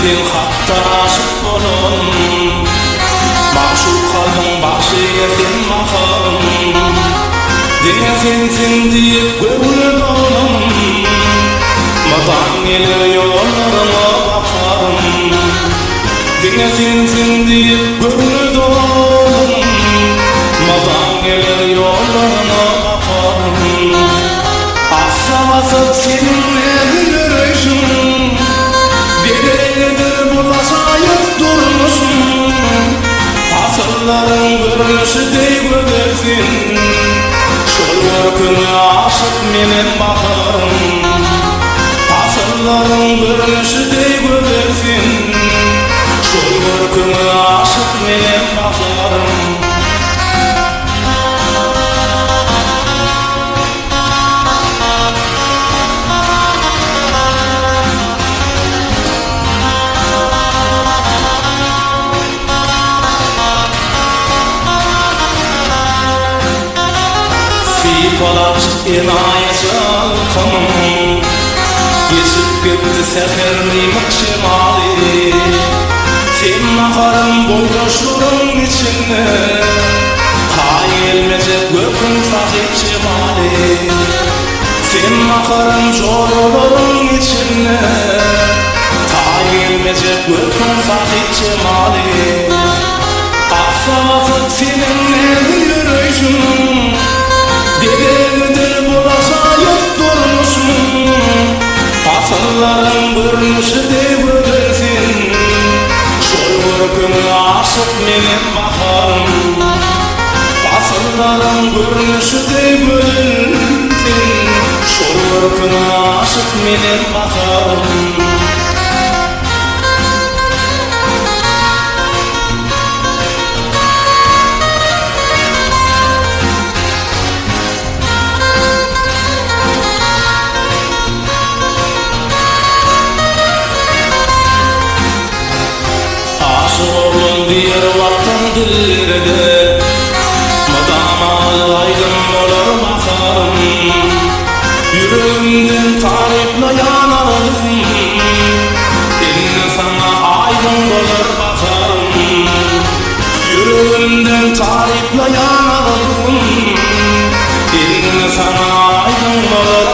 Sen hatta aşık bolum Maşuk kaldım başıya sen makalım Dine sensin deyip gönül dolum Matan gelir yollarıma bakarım Dine sensin deyip gönül dolum Matan gelir yollarıma bakarım Asla seninle bir yürüyüşüm Dededir bulaşayıp durmuşum Asırların görünüşü dey gödersin Şol görkünü aşık menem bakarım Asırların görünüşü dey gödersin Şol görkünü aşık menem bakarım Polat inayacak kanım Geçip gitti seferliğim şemali Sen makarım boydaşlarım içinde Ta gelmeyecek gökün sahip şemali Sen makarım çorularım içinde Ta gelmeyecek gökün sahip şemali Asla seninle bir yürüyüşüm Dededir bulaşayıp durmuşum Asırların görünüşü dey gödersin Şol görkünü aşık menem bakarım Asırların görünüşü dey gödersin Şol görkünü aşık menem bakarım Oğlum diğer vaktin dillerde Madamalı aydın olur bakarım Yüreğimden tariple yanarım Elini sana aydın olur bakarım Yüreğimden tariple yanarım Elini sana aydın olur